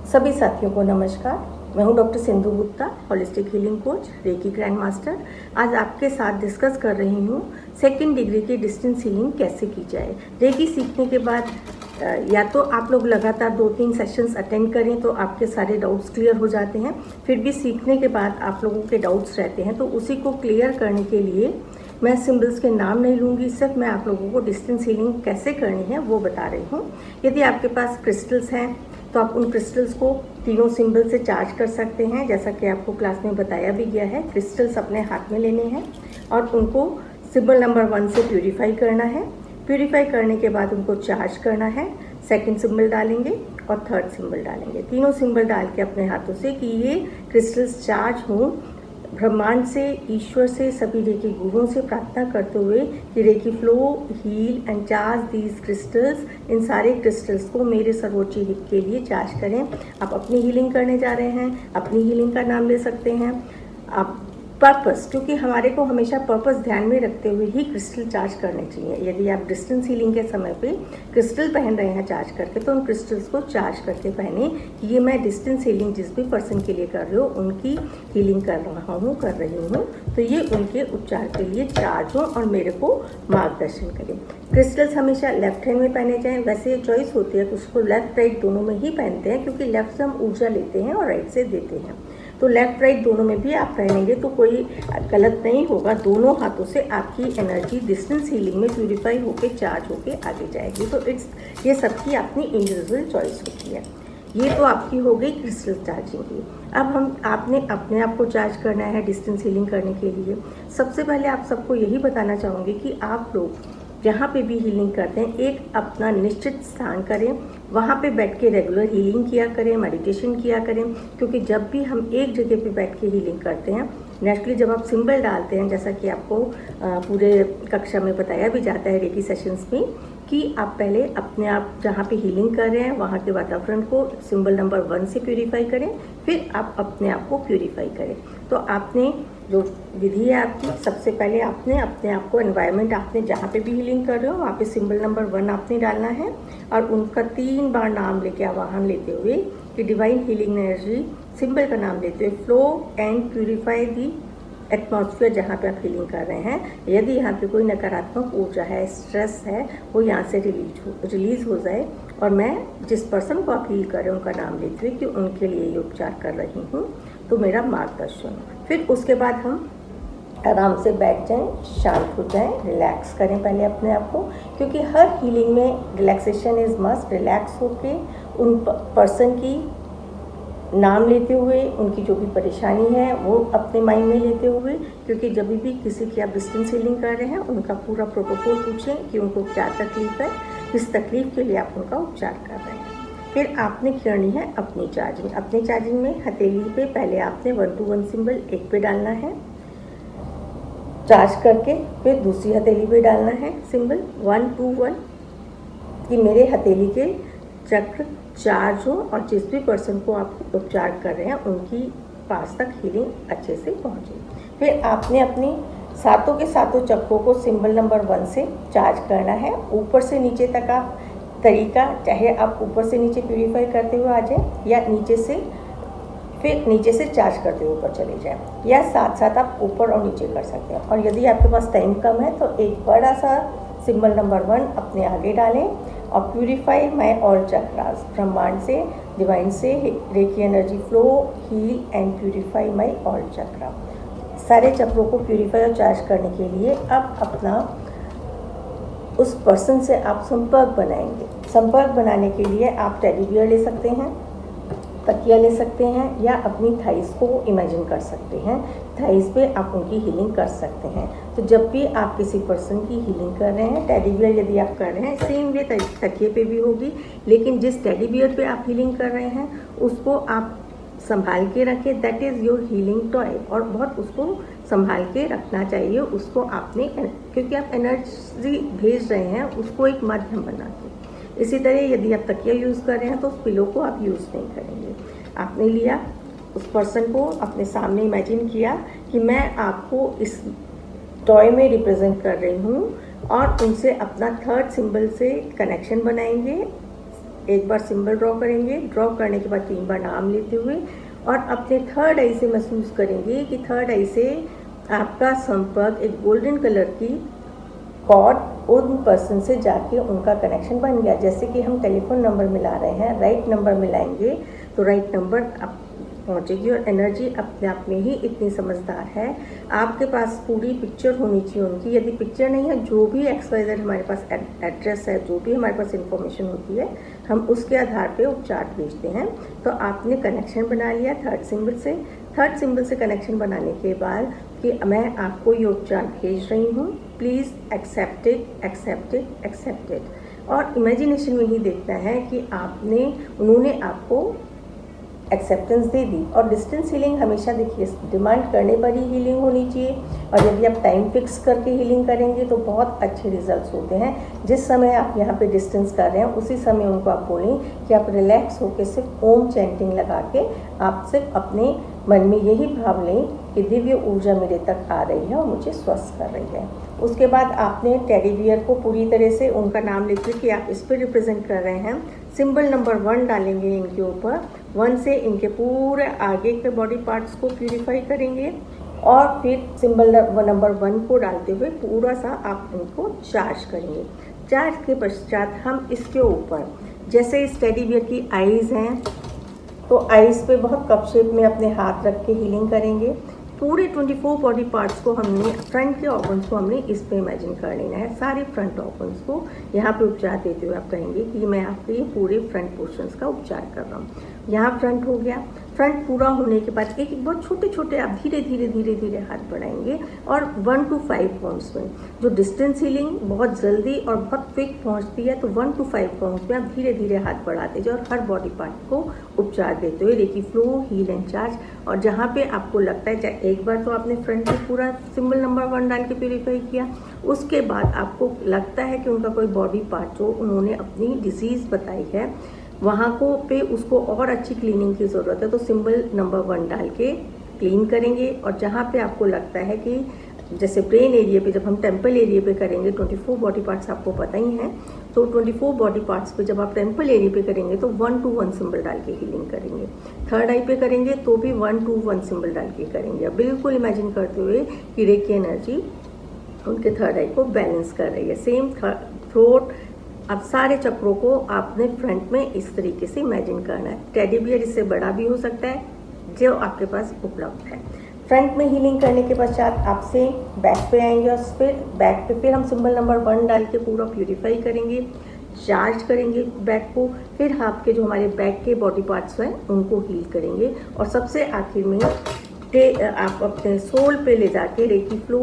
सभी साथियों को नमस्कार। मैं हूं doctor Sindhu Gupta, holistic healing coach, reiki grand master. आज आपके साथ डिस्कस कर रही हूं सेकंड डिग्री की डिस्टेंस हीलिंग कैसे की जाए। रेकी सीखने के बाद या तो आप लोग लगातार 2-3 सेशंस अटेंड करें तो आपके सारे डाउट्स क्लियर हो जाते हैं। फिर भी सीखने के बाद आप लोगों के डाउट्स रहते हैं, तो उसी को क्लियर करने के लिए मैं सिंबल्स के नाम नहीं लूँगी, सिर्फ मैं आप लोगों को डिस्टेंस हीलिंग कैसे करनी है वो बता रही हूँ। यदि आपके पास क्रिस्टल्स हैं तो आप उन क्रिस्टल्स को तीनों सिंबल से चार्ज कर सकते हैं। जैसा कि आपको क्लास में बताया भी गया है, क्रिस्टल्स अपने हाथ में लेने हैं और उनको सिंबल नंबर 1 से प्यूरीफाई करना है। प्यूरीफाई करने के बाद उनको चार्ज करना है। सेकंड सिंबल डालेंगे और थर्ड सिंबल डालेंगे। तीनों सिंबल डाल के अपने हाथों से कि ये क्रिस्टल्स चार्ज हों। ब्रह्मांड से, ईश्वर से, सभी रेकी गुरुओं से प्रार्थना करते हुए कि reiki flow, heal and charge these crystals, इन सारे क्रिस्टल्स को मेरे सर्वोच्च हित के लिए चार्ज करें। आप अपनी हीलिंग करने जा रहे हैं, अपनी हीलिंग का नाम ले सकते हैं। आप पर्पस, क्योंकि हमारे को हमेशा पर्पस ध्यान में रखते हुए ही क्रिस्टल चार्ज करने चाहिए। यदि आप डिस्टेंस हीलिंग के समय पे क्रिस्टल पहन रहे हैं चार्ज करके, तो उन क्रिस्टल्स को चार्ज करके पहने कि ये मैं डिस्टेंस हीलिंग जिस भी पर्सन के लिए कर रही हूँ उनकी हीलिंग कर रही हूँ, तो ये उनके उपचार के लिए चार्ज हो और मेरे को मार्गदर्शन करें। क्रिस्टल्स हमेशा लेफ्ट हैंड में पहने जाएं। वैसे चॉइस होती है, कुछ को लेफ्ट राइट दोनों में ही पहनते हैं, क्योंकि लेफ्ट से हम ऊर्जा लेते हैं और राइट से देते हैं। तो लेफ्ट राइट दोनों में भी आप पहनेंगे तो कोई गलत नहीं होगा। दोनों हाथों से आपकी एनर्जी डिस्टेंस हीलिंग में प्यूरिफाई होके चार्ज होके आगे जाएगी। तो ये सबकी अपनी इंडिविजुअल चॉइस होती है। ये तो आपकी हो गई क्रिस्टल चार्जिंग की। अब आपने अपने आप को चार्ज करना है डिस्टेंस हीलिंग करने के लिए। सबसे पहले आप सबको यही बताना चाहूँगी कि आप लोग जहाँ पे भी हीलिंग करते हैं एक अपना निश्चित स्थान करें, वहाँ पे बैठ के रेगुलर हीलिंग किया करें, मेडिटेशन किया करें। क्योंकि जब भी हम एक जगह पे बैठ के हीलिंग करते हैं, नेचुरली जब आप सिंबल डालते हैं, जैसा कि आपको पूरे कक्षा में बताया भी जाता है रेकी सेशंस में, कि आप पहले अपने आप जहाँ पे हीलिंग कर रहे हैं वहाँ के वातावरण को सिंबल नंबर 1 से प्यूरीफाई करें, फिर आप अपने आप को प्यूरीफाई करें। तो आपने जो विधि है आपकी, सबसे पहले आपने अपने आप को एनवायरनमेंट, आपने जहाँ पे भी हीलिंग कर रहे हो वहाँ पे सिंबल नंबर 1 आपने डालना है और उनका 3 बार नाम लेके आवाहन लेते हुए कि डिवाइन हीलिंग एनर्जी, सिंबल का नाम लेते हुए flow and purify the atmosphere जहाँ पे आप हीलिंग कर रहे हैं। यदि यहाँ पे कोई नकारात्मक ऊर्जा है, स्ट्रेस है, वो यहाँ से रिलीज हो जाए और मैं जिस पर्सन को आप हील कर रहे हैं उनका नाम लेते हुए कि उनके लिए ये उपचार कर रही हूँ, तो मेरा मार्गदर्शन। फिर उसके बाद हम आराम से बैठ जाएं, शांत हो जाएं, रिलैक्स करें पहले अपने आप को, क्योंकि हर हीलिंग में रिलैक्सेशन इज़ मस्ट। रिलैक्स होके उन पर्सन की नाम लेते हुए, उनकी जो भी परेशानी है वो अपने माइंड में लेते हुए, क्योंकि जब भी किसी की आप डिस्टेंस हीलिंग कर रहे हैं उनका पूरा प्रोटोकॉल पूछें कि उनको क्या तकलीफ है, किस तकलीफ के लिए आप उनका उपचार कर रहे हैं। फिर आपने करनी है अपनी चार्जिंग। अपनी चार्जिंग में हथेली पे पहले आपने 1 to 1 सिंबल एक पे डालना है, चार्ज करके फिर दूसरी हथेली पे डालना है सिंबल 1 to 1, कि मेरे हथेली के चक्र चार्ज हो और जिस भी पर्सन को आप उपचार कर रहे हैं उनकी पास तक हीलिंग अच्छे से पहुंचे। फिर आपने अपनी सातों के सातों चक्रों को सिंबल नंबर 1 से चार्ज करना है। ऊपर से नीचे तक आप तरीका, चाहे आप ऊपर से नीचे प्यूरीफाई करते हुए आ जाए या नीचे से चार्ज करते हुए ऊपर चले जाएं, या साथ साथ आप ऊपर और नीचे कर सकते हैं। और यदि आपके पास टाइम कम है तो एक बड़ा सा सिंबल नंबर 1 अपने आगे डालें और प्यूरीफाई माई ऑल चक्रास, ब्रह्मांड से, डिवाइन से reiki energy flow, heal and purify my all chakra. सारे चक्रों को प्यूरीफाई और चार्ज करने के लिए अब अपना उस पर्सन से आप संपर्क बनाएंगे। संपर्क बनाने के लिए आप टेडी बियर ले सकते हैं, तकिया ले सकते हैं, या अपनी थाइस को इमेजिन कर सकते हैं। थाइस पे आप उनकी हीलिंग कर सकते हैं। तो जब भी आप किसी पर्सन की हीलिंग कर रहे हैं, टेडी बियर यदि आप कर रहे हैं, सेम वे तकिए पे भी होगी, लेकिन जिस टेडी बियर पे आप हीलिंग कर रहे हैं उसको आप संभाल के रखें। That is your healing toy, और बहुत उसको संभाल के रखना चाहिए। उसको आपने, क्योंकि आप एनर्जी भेज रहे हैं, उसको एक माध्यम बना के। इसी तरह यदि आप तकिया यूज़ कर रहे हैं तो उस पिलो को आप यूज़ नहीं करेंगे। आपने लिया, उस पर्सन को अपने सामने इमेजिन किया कि मैं आपको इस टॉय में रिप्रेजेंट कर रही हूँ, और उनसे अपना थर्ड सिंबल से कनेक्शन बनाएंगे एक बार सिंबल ड्रॉ करेंगे, ड्रॉ करने के बाद 3 बार नाम लेते हुए और अपने थर्ड आई से महसूस करेंगे कि थर्ड आई से आपका संपर्क एक गोल्डन कलर की कॉर्ड उन पर्सन से जाके उनका कनेक्शन बन गया। जैसे कि हम टेलीफोन नंबर मिला रहे हैं, राइट नंबर मिलाएंगे तो राइट नंबर आप पहुंचेगी और एनर्जी अपने आप में ही इतनी समझदार है। आपके पास पूरी पिक्चर होनी चाहिए उनकी। यदि पिक्चर नहीं है, जो भी XYZ हमारे पास एड्रेस है, जो भी हमारे पास इंफॉर्मेशन होती है, हम उसके आधार पे उपचार भेजते हैं। तो आपने कनेक्शन बना लिया थर्ड सिंबल से। थर्ड सिंबल से कनेक्शन बनाने के बाद कि मैं आपको ये उपचार भेज रही हूँ, please accept it, accept it, accept it. और इमेजिनेशन में ही देखना है कि उन्होंने आपको एक्सेप्टेंस दे दी। और डिस्टेंस हीलिंग हमेशा देखिए डिमांड करने पर ही हीलिंग होनी चाहिए। और यदि आप टाइम फिक्स करके हीलिंग करेंगे तो बहुत अच्छे रिजल्ट्स होते हैं। जिस समय आप यहाँ पे डिस्टेंस कर रहे हैं उसी समय उनको आप बोलें कि आप रिलैक्स होकर सिर्फ ओम चैंटिंग लगा के आप सिर्फ अपने मन में यही भाव लें कि दिव्य ऊर्जा मेरे तक आ रही है और मुझे स्वस्थ कर रही है। उसके बाद आपने टेडी बियर को पूरी तरह से उनका नाम लिखिए कि आप इस पर रिप्रेजेंट कर रहे हैं। सिंबल नंबर 1 डालेंगे इनके ऊपर। 1 से इनके पूरे आगे के बॉडी पार्ट्स को प्यूरिफाई करेंगे और फिर सिंबल नंबर 1 को डालते हुए पूरा सा आप इनको चार्ज करेंगे। चार्ज के पश्चात हम इसके ऊपर, जैसे इस टेडी बियर की आईज़ हैं, तो आईज़ पे बहुत कप शेप में अपने हाथ रख के हीलिंग करेंगे। पूरे 24 बॉडी पार्ट्स को हमने, फ्रंट के ऑर्गन्स को हमने इस पे इमेजिन कर लेना है। सारे फ्रंट ऑर्गन्स को यहाँ पे उपचार देते हुए आप कहेंगे कि मैं आपके ये पूरे फ्रंट पोर्शंस का उपचार कर रहा हूँ। यहाँ फ्रंट हो गया। फ्रंट पूरा होने के बाद एक बहुत छोटे छोटे आप धीरे धीरे धीरे धीरे हाथ बढ़ाएंगे और 1 to 5 काउंट्स में। जो डिस्टेंस हीलिंग बहुत जल्दी और बहुत क्विक पहुँचती है, तो 1 to 5 काउंट्स में आप धीरे धीरे हाथ बढ़ाते जाओ और हर बॉडी पार्ट को उपचार देते हुए reiki flow, heal and charge. और जहाँ पे आपको लगता है, चाहे एक बार तो आपने फ्रंट में पूरा सिंबल नंबर 1 डाल के प्यूरीफाई किया, उसके बाद आपको लगता है कि उनका कोई बॉडी पार्ट जो उन्होंने अपनी डिजीज़ बताई है वहाँ को पे उसको और अच्छी क्लीनिंग की ज़रूरत है, तो सिंबल नंबर 1 डाल के क्लीन करेंगे। और जहाँ पे आपको लगता है कि जैसे ब्रेन एरिया पे, जब हम टेम्पल एरिया पे करेंगे, 24 बॉडी पार्ट्स आपको पता ही हैं, तो 24 बॉडी पार्ट्स पे जब आप टेम्पल एरिया पे करेंगे तो 1 to 1 सिंबल डाल के हीलिंग करेंगे। थर्ड आई पे करेंगे तो भी 1 to 1 सिंबल डाल के करेंगे। बिल्कुल इमेजिन करते हुए कि रेकी एनर्जी उनके थर्ड आई को बैलेंस कर रही है। सेम थ्रोट, अब सारे चक्रों को आपने फ्रंट में इस तरीके से इमेजिन करना है। टेडी बियर इससे बड़ा भी हो सकता है जो आपके पास उपलब्ध है। फ्रंट में हीलिंग करने के पश्चात आपसे बैक पे आएंगे और फिर बैक पे फिर हम सिंबल नंबर 1 डाल के पूरा प्यूरिफाई करेंगे, चार्ज करेंगे बैक को। फिर आपके जो हमारे बैक के बॉडी पार्ट्स हैं उनको हील करेंगे और सबसे आखिर में आप अपने सोल पे ले जाके reiki flow,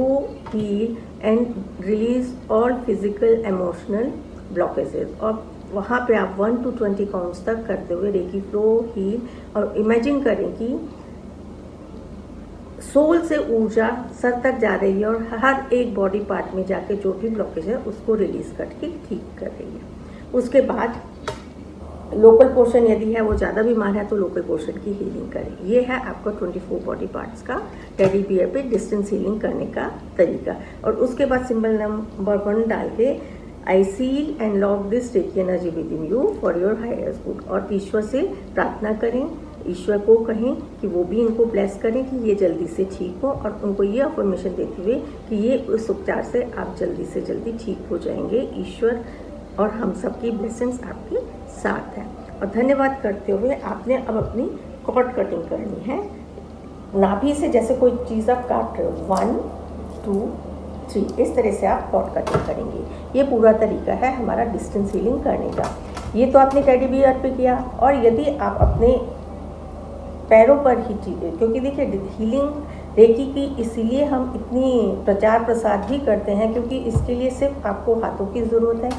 heal and release all physical emotional blockages. और वहाँ पे आप 1 to 20 काउंट्स तक करते हुए रेकी फ्लो, हील, और इमेजिन करें कि सोल से ऊर्जा सर तक जा रही है और हर एक बॉडी पार्ट में जाके जो भी ब्लॉकेज है उसको रिलीज करके ठीक कर रही है। उसके बाद लोकल पोर्शन यदि है वो ज़्यादा बीमार है तो लोकल पोर्शन की हीलिंग करें। ये है आपका 24 बॉडी पार्ट्स का टेडी बियर पे डिस्टेंस हीलिंग करने का तरीका। और उसके बाद सिंबल नंबर 1 डाल के I seal and lock this reiki energy within you for your higher good. और ईश्वर से प्रार्थना करें, ईश्वर को कहें कि वो भी इनको ब्लेस करें कि ये जल्दी से ठीक हो, और उनको ये अफर्मेशन देते हुए कि ये उस उपचार से आप जल्दी से जल्दी ठीक हो जाएंगे। ईश्वर और हम सबकी ब्लेसिंग्स आपके साथ हैं। और धन्यवाद करते हुए आपने अब अपनी कॉर्ड कटिंग करनी है। नाभि से जैसे कोई चीज़ आप काट रहे हो, 1 2 3 इस तरह से आप कॉर्ड कटिंग करेंगे। ये पूरा तरीका है हमारा डिस्टेंस हीलिंग करने का। ये तो आपने टेडी बियर पे किया। और यदि आप अपने पैरों पर ही, क्योंकि देखिए हीलिंग रेकी की इसीलिए हम इतनी प्रचार प्रसार भी करते हैं क्योंकि इसके लिए सिर्फ आपको हाथों की ज़रूरत है,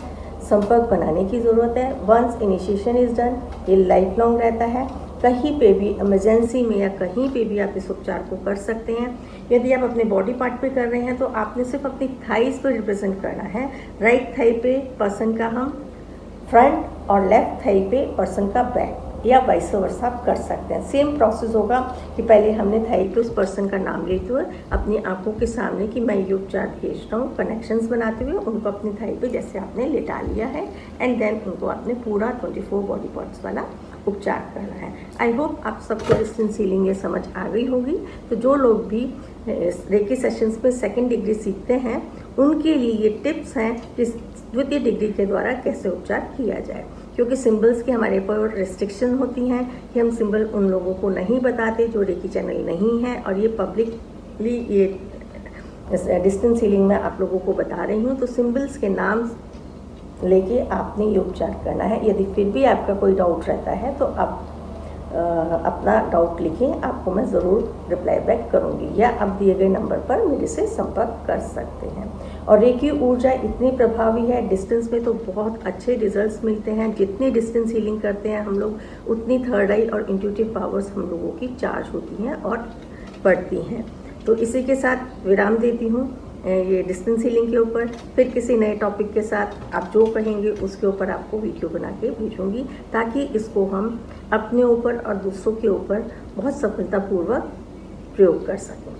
संपर्क बनाने की ज़रूरत है। वंस इनिशिएशन इज़ डन, ये लाइफ लॉन्ग रहता है। कहीं पे भी इमरजेंसी में या कहीं पे भी आप इस उपचार को कर सकते हैं। यदि आप अपने बॉडी पार्ट पे कर रहे हैं तो आपने सिर्फ अपनी थाइस पे रिप्रेजेंट करना है। राइट थाई पे पर्सन का हम फ्रंट और लेफ्ट थाई पे पर्सन का बैक। या वाइस वर्सा आप कर सकते हैं। सेम प्रोसेस होगा कि पहले हमने थाई पे उस पर्सन का नाम लेते हुए अपनी आंखों के सामने कि मैं ये उपचार भेज रहा हूँ, कनेक्शंस बनाते हुए उनको अपनी थाई पे जैसे आपने लेटा लिया है एंड देन उनको आपने पूरा 24 बॉडी पार्ट्स वाला उपचार करना है। आई होप आप सबको डिस्टेंस हीलिंग ये समझ आ गई होगी। तो जो लोग भी रेकी सेशंस में सेकेंड डिग्री सीखते हैं उनके लिए ये टिप्स हैं कि द्वितीय डिग्री के द्वारा कैसे उपचार किया जाए, क्योंकि सिंबल्स की हमारे पर रिस्ट्रिक्शन होती हैं कि हम सिंबल उन लोगों को नहीं बताते जो रेकी चैनल नहीं है, और ये पब्लिकली ये डिस्टेंस हीलिंग में आप लोगों को बता रही हूँ। तो सिंबल्स के नाम लेके आपने ये उपचार करना है। यदि फिर भी आपका कोई डाउट रहता है तो आप अपना डाउट लिखें, आपको मैं ज़रूर रिप्लाई बैक करूँगी, या आप दिए गए नंबर पर मेरे से संपर्क कर सकते हैं। और रेकी ऊर्जा इतनी प्रभावी है, डिस्टेंस में तो बहुत अच्छे रिजल्ट्स मिलते हैं। जितनी डिस्टेंस हीलिंग करते हैं हम लोग उतनी थर्ड आई और इंट्यूटिव पावर्स हम लोगों की चार्ज होती हैं और बढ़ती हैं। तो इसी के साथ विराम देती हूँ ये डिस्टेंस हीलिंग के ऊपर। फिर किसी नए टॉपिक के साथ आप जो कहेंगे उसके ऊपर आपको वीडियो बना के भेजूंगी, ताकि इसको हम अपने ऊपर और दूसरों के ऊपर बहुत सफलतापूर्वक प्रयोग कर सकें।